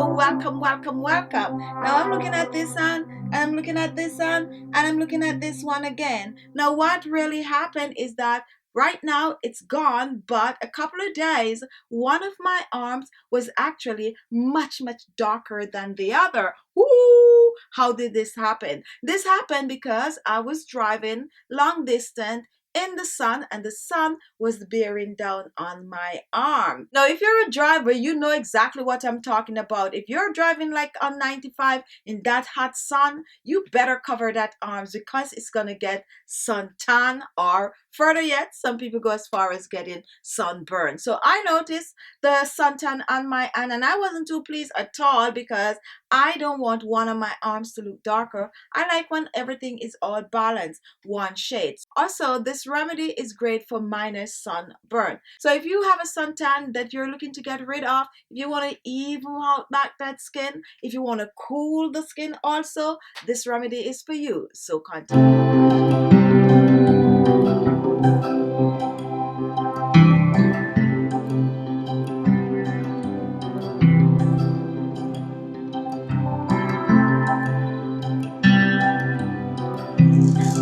Hello, welcome, welcome, welcome. Now I'm looking at this one, and I'm looking at this one, and I'm looking at this one again. Now what really happened is that right now it's gone, but a couple of days, one of my arms was actually much, much darker than the other. Ooh, how did this happen? This happened because I was driving long distance in the sun, and the sun was bearing down on my arm. Now if you're a driver, you know exactly what I'm talking about. If you're driving like on 95 in that hot sun, you better cover that arms because it's gonna get suntan, or further yet, some people go as far as getting sunburn. So I noticed the suntan on my hand, and I wasn't too pleased at all because I don't want one of my arms to look darker. I like when everything is all balanced, one shade. Also, this remedy is great for minor sunburn. So if you have a suntan that you're looking to get rid of, if you want to even out back that skin, if you want to cool the skin also, this remedy is for you. So continue.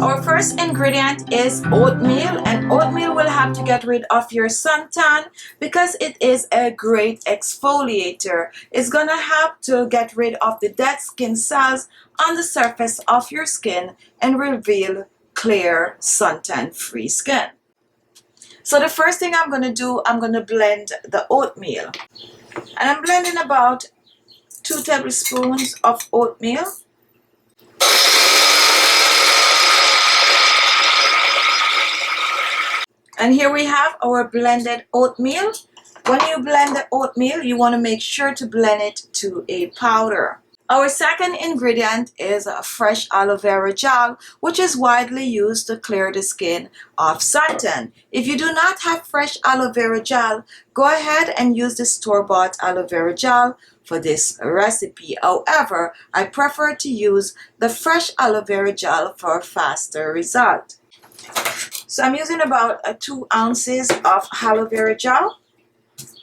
Our first ingredient is oatmeal, and oatmeal will have to get rid of your suntan because it is a great exfoliator. It's gonna help to get rid of the dead skin cells on the surface of your skin and reveal clear suntan free skin. So the first thing I'm gonna do, I'm gonna blend the oatmeal, and I'm blending about 2 tablespoons of oatmeal. And here we have our blended oatmeal. When you blend the oatmeal, you want to make sure to blend it to a powder. Our second ingredient is a fresh aloe vera gel, which is widely used to clear the skin of suntan. If you do not have fresh aloe vera gel, go ahead and use the store-bought aloe vera gel for this recipe. However, I prefer to use the fresh aloe vera gel for a faster result. So I'm using about 2 ounces of aloe vera gel.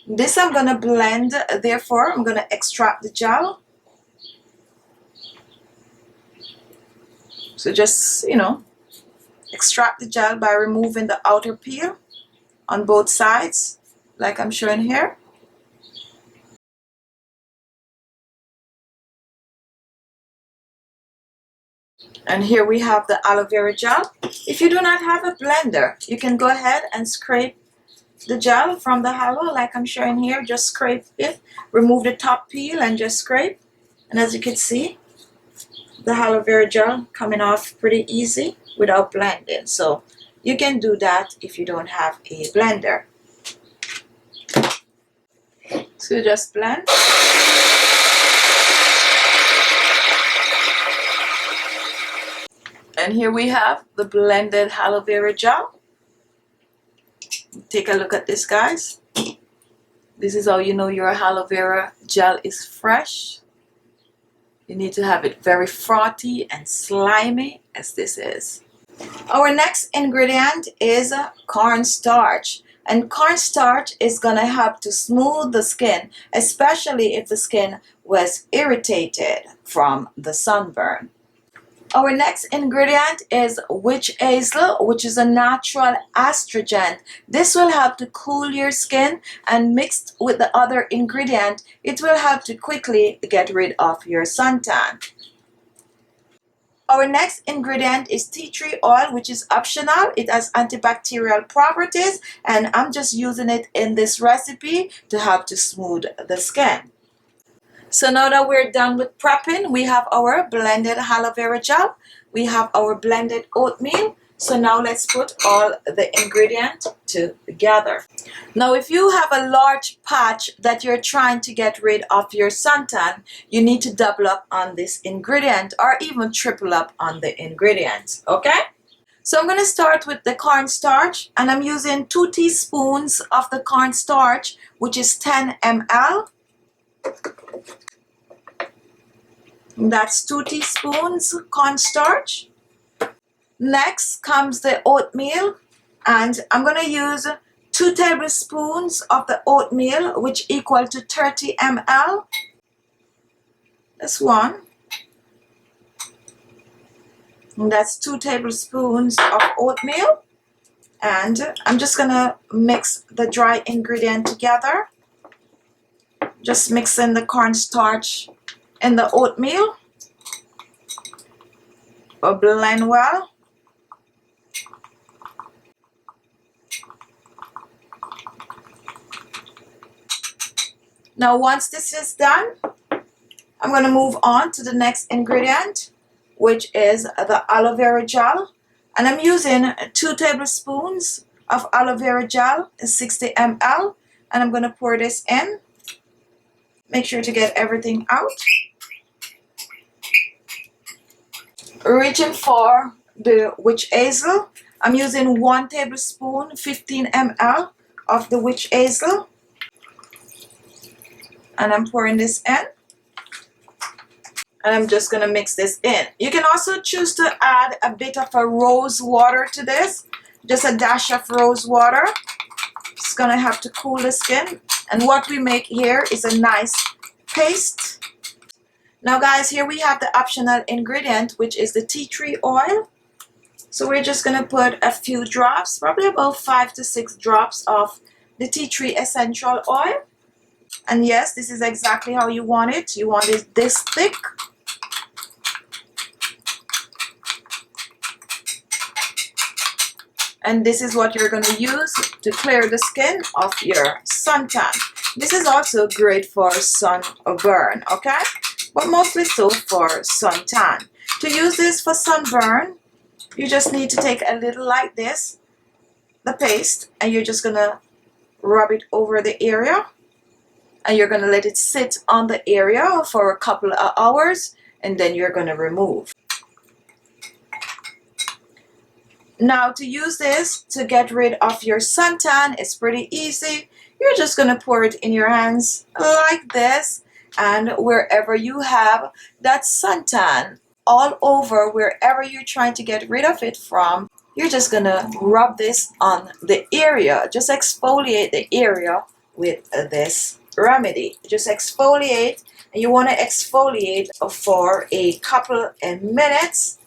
This I'm going to blend, therefore I'm going to extract the gel. So just, extract the gel by removing the outer peel on both sides, like I'm showing here. And here we have the aloe vera gel. If you do not have a blender, you can go ahead and scrape the gel from the aloe like I'm showing here. Just scrape it, remove the top peel and just scrape. And as you can see, the aloe vera gel coming off pretty easy without blending. So you can do that if you don't have a blender. So just blend. And here we have the blended aloe vera gel. Take a look at this, guys. This is how you know your aloe vera gel is fresh. You need to have it very frothy and slimy as this is. Our next ingredient is cornstarch. And cornstarch is going to help to smooth the skin, especially if the skin was irritated from the sunburn. Our next ingredient is witch hazel, which is a natural astringent. This will help to cool your skin, and mixed with the other ingredient, it will help to quickly get rid of your suntan. Our next ingredient is tea tree oil, which is optional. It has antibacterial properties, and I'm just using it in this recipe to help to smooth the skin. So now that we're done with prepping, we have our blended aloe vera gel, we have our blended oatmeal. So now let's put all the ingredients together. Now if you have a large patch that you're trying to get rid of your suntan, you need to double up on this ingredient or even triple up on the ingredients, okay? So I'm going to start with the cornstarch, and I'm using 2 teaspoons of the cornstarch, which is 10 ml. That's 2 teaspoons cornstarch. Next comes the oatmeal, and I'm going to use 2 tablespoons of the oatmeal, which equal to 30 ml. That's one. And that's 2 tablespoons of oatmeal. And I'm just gonna mix the dry ingredient together. Just mixing the cornstarch and the oatmeal. Blend well. Now once this is done, I'm going to move on to the next ingredient, which is the aloe vera gel. And I'm using 2 tablespoons of aloe vera gel, 60 ml. And I'm going to pour this in. Make sure to get everything out. Reaching for the witch hazel. I'm using 1 tablespoon, 15 ml of the witch hazel. And I'm pouring this in. And I'm just going to mix this in. You can also choose to add a bit of a rose water to this. Just a dash of rose water. It's going to have to cool the skin. And what we make here is a nice paste. Now guys, here we have the optional ingredient, which is the tea tree oil. So we're just going to put a few drops, probably about 5 to 6 drops of the tea tree essential oil. And yes, this is exactly how you want it. You want it this thick. And this is what you're going to use to clear the skin of your suntan. This is also great for sunburn, okay? But mostly so for suntan. To use this for sunburn, you just need to take a little like this, the paste, and you're just going to rub it over the area. And you're going to let it sit on the area for a couple of hours, and then you're going to remove. Now to use this to get rid of your suntan, it's pretty easy. You're just going to pour it in your hands like this, and wherever you have that suntan, all over, wherever you're trying to get rid of it from, you're just going to rub this on the area. Just exfoliate the area with this remedy. Just exfoliate, and you want to exfoliate for a couple of minutes.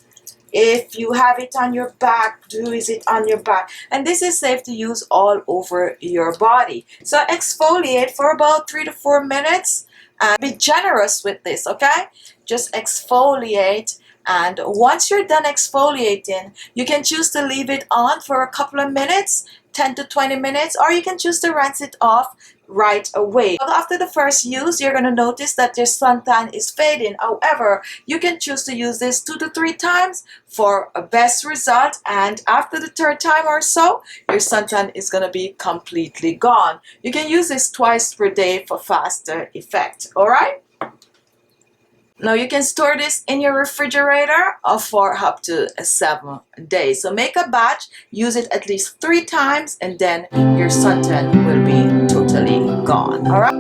If you have it on your back, do is it on your back. And this is safe to use all over your body. So exfoliate for about 3 to 4 minutes and be generous with this, okay? Just exfoliate. And once you're done exfoliating, you can choose to leave it on for a couple of minutes, 10 to 20 minutes, or you can choose to rinse it off right away. After the first use, you're going to notice that your suntan is fading. However, you can choose to use this 2 to 3 times for a best result, and after the 3rd time or so, your suntan is going to be completely gone. You can use this twice per day for faster effect. All right? Now you can store this in your refrigerator for up to 7 days. So make a batch, use it at least 3 times, and then your suntan will be totally gone. All right?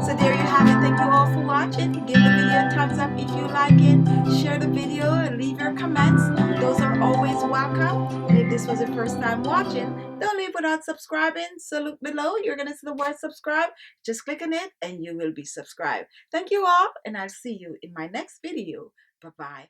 So there you have it. Thank you all for watching. Give the video a thumbs up if you like it. Share the video and leave your comments. Those are always welcome. And if this was your first time watching, don't leave without subscribing. So look below. You're going to see the word subscribe. Just click on it and you will be subscribed. Thank you all, and I'll see you in my next video. Bye-bye.